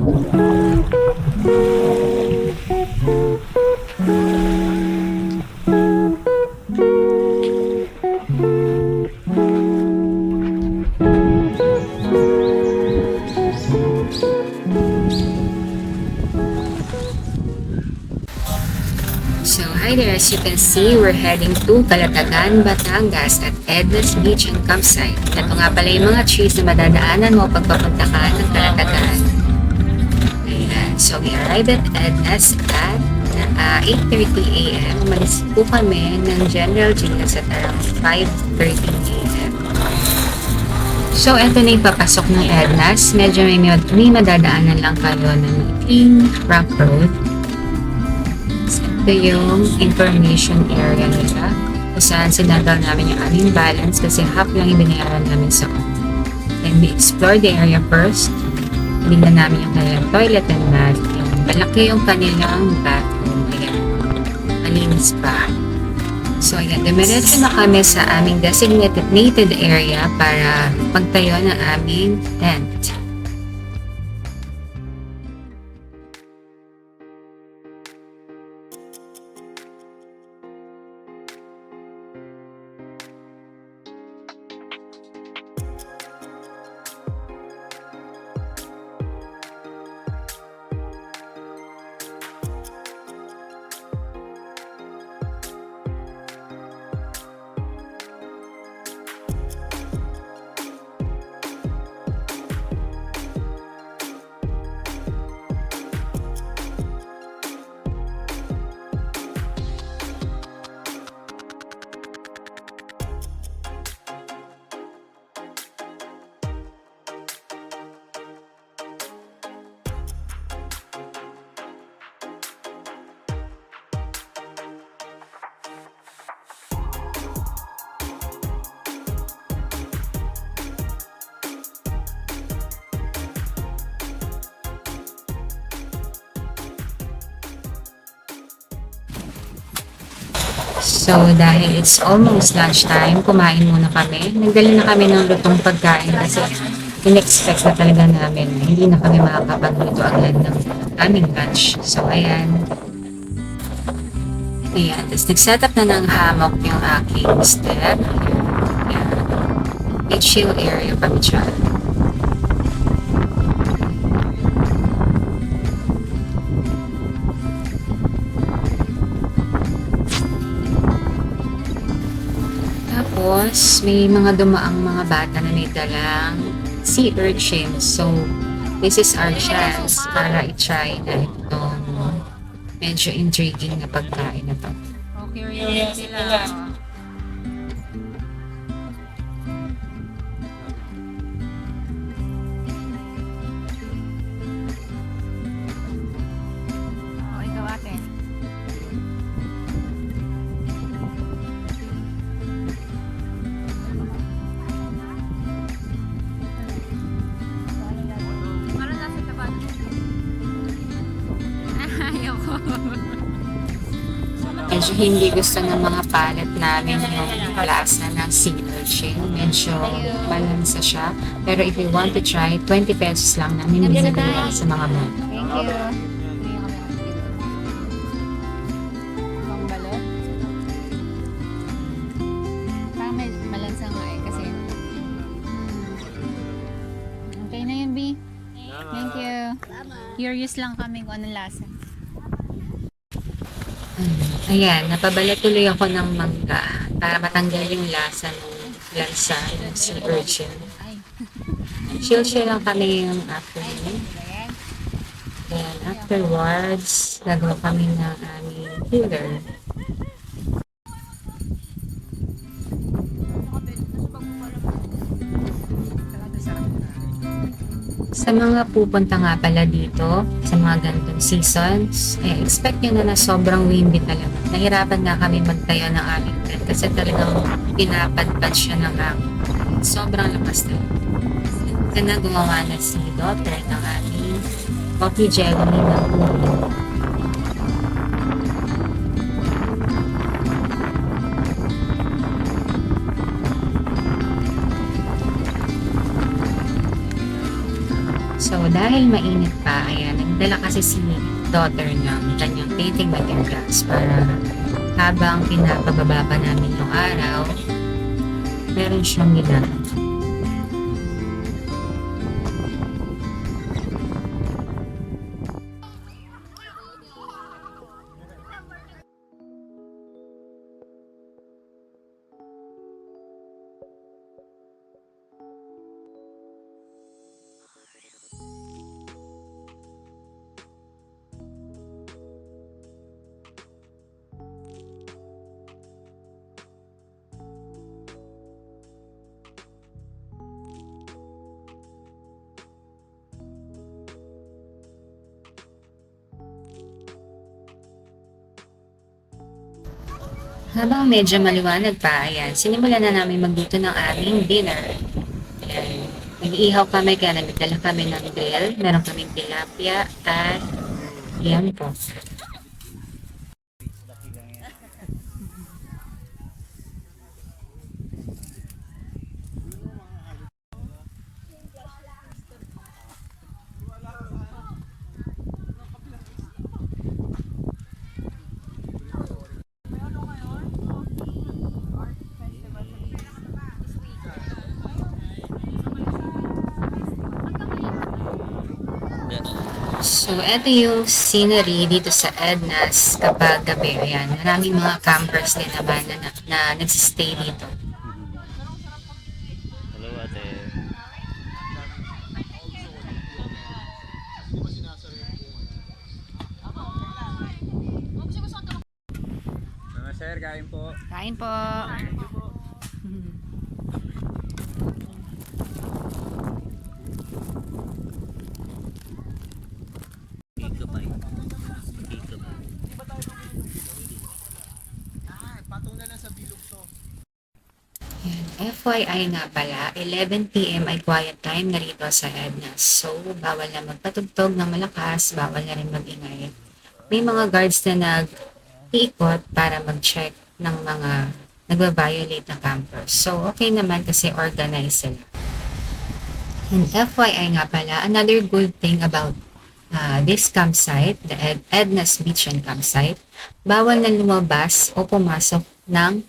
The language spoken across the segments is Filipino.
So, hi there. As you can see, we're heading to Calatagan, Batangas at Edna's Beach and Campsite. Ito nga pala yung mga trees na madadaanan mo pag papunta ka ng Calatagan. Ayan. So, we arrived at Edna's at 8:30 a.m. Umalis po kami ng General Trias at around 5:30 a.m. So, ito na yung papasok ng Edna's. Medyo may madadaanan lang kayo ng King Rock Road. Ito yung information area nila kung saan sinadal namin yung aming balance kasi half lang yung binayaran namin sa Then we explore the area first. Tingnan namin yung kanilang toilet and bathroom. Malaki yung kanilang bathroom. Ayan. Malinis pa. So ayan, dumiretso na kami sa aming designated area para pagtayo ng aming tent. So, dahil it's almost lunchtime, kumain muna kami. Nagdala na kami ng lutong pagkain kasi in-expect na talaga namin na hindi na kami makakapagluto agad ng aming lunch. So, ayan. Ayan. Tapos, nag-setup na ng hammock yung aking step. Ayan. May chill area kami dyan. Tapos, may mga dumaang mga bata na may dalang sea urchins. So, this is our chance para i-try na itong medyo intriguing na pagkain na to. Okay, curious sila. Oh, ikaw ate. Parang nasa tapat. Ayaw ko. Medyo hindi gusto ng mga palate namin yung lasa ng sea urchin. Medyo balansa siya. Pero if you want to try, 20 pesos lang namin binibigyan sa mga bata. Thank you. Pang balot. Parang may malansa nga eh kasi. Okay na yun, B. Thank you. Curious lang kami kung anong lasa. Ayan, napabalat tuloy ako ng mangga para matanggal yung lasa ng lansa ng sea urchin. Ay. Chill lang kami yung afternoon. Then afterwards, gagawa kami ng aming dinner. Sa mga pupunta nga pala dito, sa mga ganitong seasons, expect nyo na sobrang windy talaga. Nahirapan nga kami magtayo ng aming tent kasi talagang pinapadpad siya ng hangin. Sobrang lakas na. Kaya na gumawa na si daughter ng aming coffee jelly ng ulo. So, dahil mainit pa, ayan, nagdala kasi si daughter ng kanyang painting materials para habang pinapababa pa namin yung araw, meron siyang ginagawa. Habang medyo maliwanag pa, ayan, sinimulan na namin magluto ng aming dinner. Ayan, nag-iihaw kami kaya nagdala kami ng grill. Meron kaming tilapia at yan po. So, eto yung scenery dito sa Edna's kapag gabi. Ayan, maraming mga campers din naman na nagsistay dito. Hello, ate. Mga sir, kain po. Kain po. Higapay. Higapay. Ayan, FYI nga pala, 11 p.m. ay quiet time na rito sa Edna's. So, bawal na magpatugtog ng malakas, bawal na rin magingay. May mga guards na nag-iikot para mag-check ng mga nagva-violate na campers. So, okay naman kasi organized sila. And FYI nga pala, another good thing about this campsite, the Edna's Beach and Campsite, bawal na lumabas o pumasok ng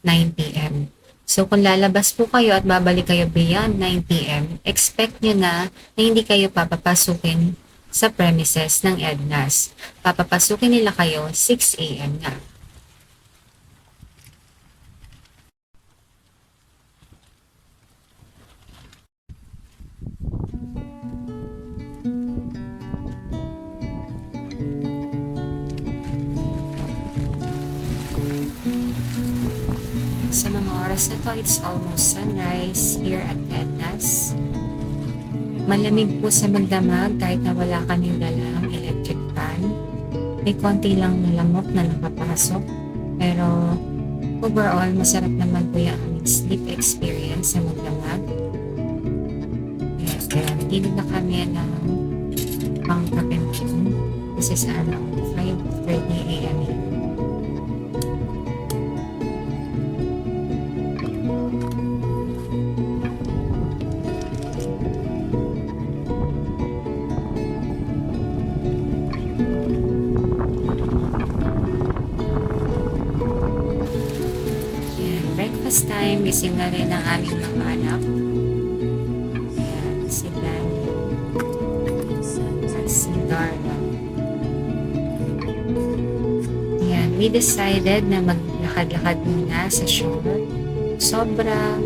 9 p.m. So kung lalabas po kayo at babalik kayo beyond 9 p.m., expect nyo na hindi kayo papapasukin sa premises ng Edna's. Papapasukin nila kayo 6 a.m. na. Sa mga oras na to, it's almost sunrise here at Edna's. Malamig po sa magdamag kahit na wala kaming dalang electric fan. May konti lang na lamok na nakapasok. Pero overall, masarap naman po yung aming sleep experience sa magdamag. Kaya nagilid na kami ng pang-kapempin. This is around 5:30 a.m. Breakfast time, gising na rin ang aming mga anak. Ayan, si Danny at si Darla. Ayan, we decided na maglakad-lakad muna sa shore. Sobrang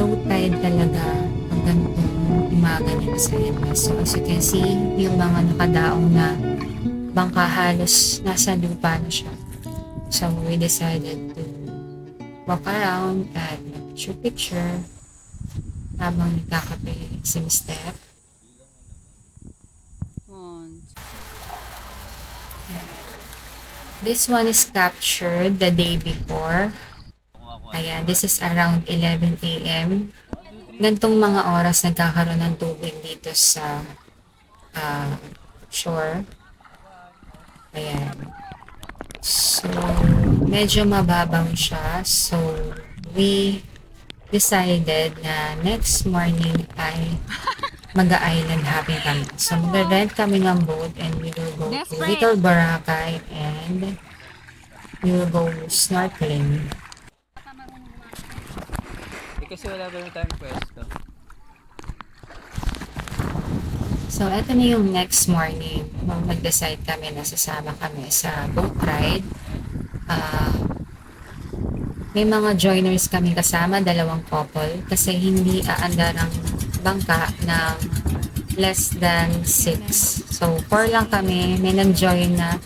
low tide talaga ang ganitong umaga nila sa Edna. So as you can see, yung mga nakadaong na bangka halos nasa lupa na siya. So we decided to walk around at picture habang nagkakape si Mr. This one is captured the day before. Ayan, this is around 11 a.m. Gantong mga oras nagkakaroon ng tubig dito sa shore. Ayan. So, medyo mababaw siya. So, we decided na next morning ay mag-island hopping kami. So, mag-rent kami ng boat and we will go to Little Boracay and we will go snorkeling. Kasi wala ba yung time pwesto? So, eto na yung next morning. Mag-decide kami na sasama kami sa boat ride. May mga joiners kami kasama, 2 couple, kasi hindi aandar ang bangka ng less than 6. So, 4 lang kami. May nag-join na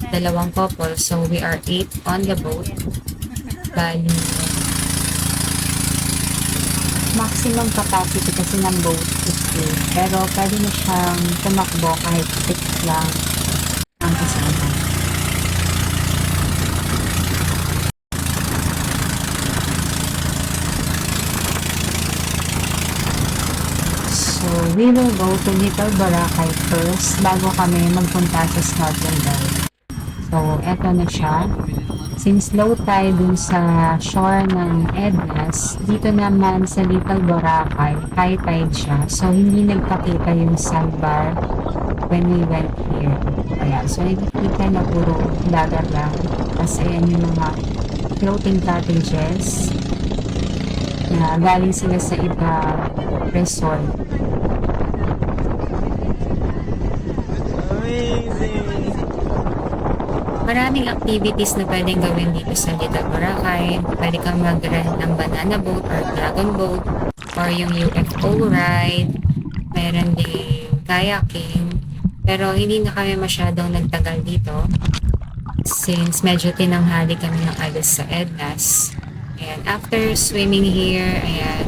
2 couple. So, we are 8 on the boat. Bali, maximum capacity kasi ng boat is 8. Pero pwede na siyang tumakbo kahit 6 lang ang kasama. So, we will go to Little Boracay first bago kami magpunta sa snorkel dive. So, eto na siya. Since low tide dun sa shore ng Ednas, dito naman sa Little Boracay, high tide siya. So, hindi nagpakita yung sandbar when we went here. Kaya, so nakikita na puro dagat lang. Kasi yan yung mga floating cottages na galing sila sa iba resort. Maraming activities na pwedeng gawin dito sa Little Boracay. Pwede kang mag-rent ng banana boat or dragon boat or yung UFO ride. Meron din kayaking. Pero hindi na kami masyadong nagtagal dito since medyo tinanghali kami ng alas sa Ednas. And after swimming here, ayan,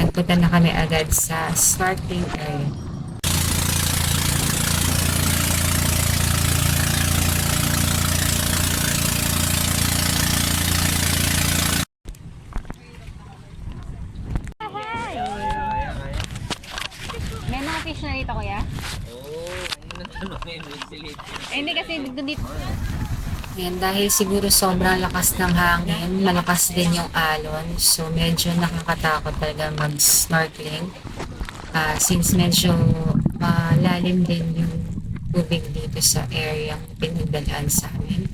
nagpunta na kami agad sa snorkeling area. May mga fish na rito, kuya? Oo, ano nang tanong ngayon? Hindi kasi dito. Ayan, dahil siguro sobrang lakas ng hangin, malakas din yung alon, so medyo nakakatakot talaga mag-snorkeling. Since medyo malalim din yung tubig dito sa area yung pinagdalaan sa amin.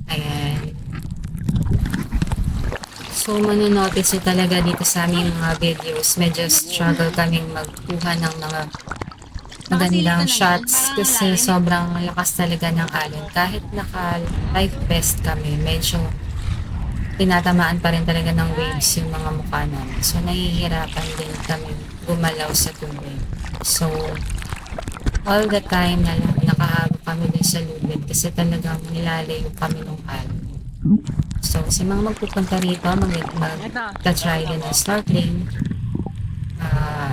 Ayan. So, manonotice nyo talaga dito sa aming mga videos, medyo struggle kaming magkuha ng mga magandang shots kasi sobrang lakas talaga ng alon. Kahit naka-life vest kami, medyo tinatamaan pa rin talaga ng waves yung mga mukha namin. So, nahihirapan din kami gumalaw sa tubig. So, all the time na nakahago kami din sa lubid kasi talagang nilalayo kami ng alon. So, sa mga magpupunta rito, mag-try din ng snorkeling.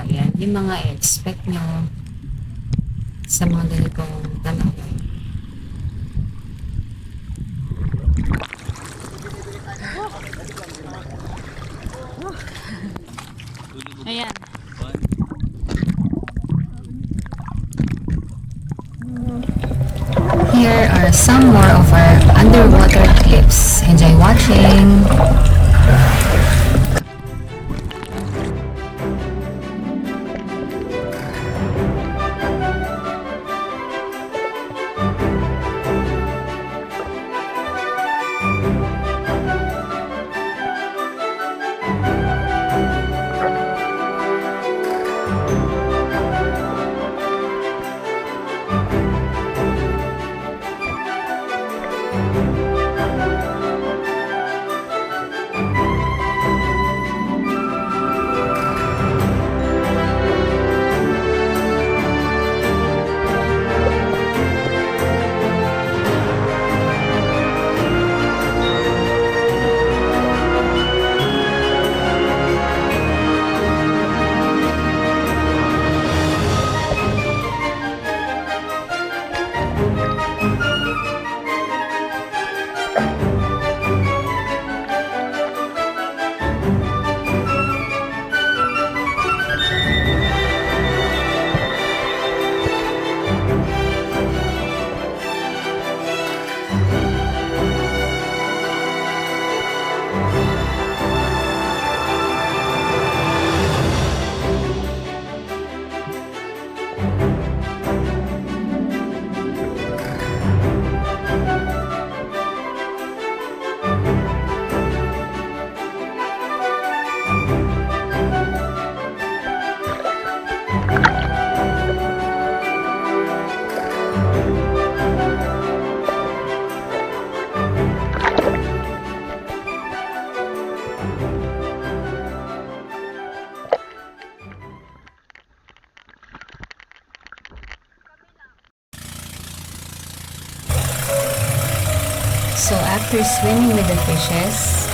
Yan, yung mga expect nyo sa mga ganitong tanong. Ayan. Here are some more of our underwater clips. Enjoy watching! So after swimming with the fishes,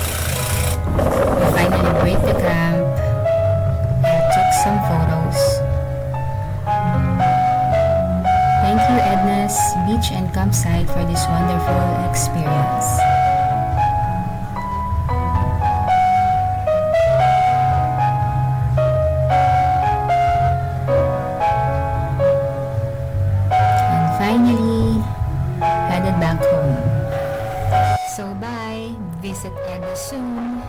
we finally break the camp and took some photos. Thank you, Edna's Beach and Campsite, for this wonderful experience. And finally, headed back home. So bye, visit Edna soon.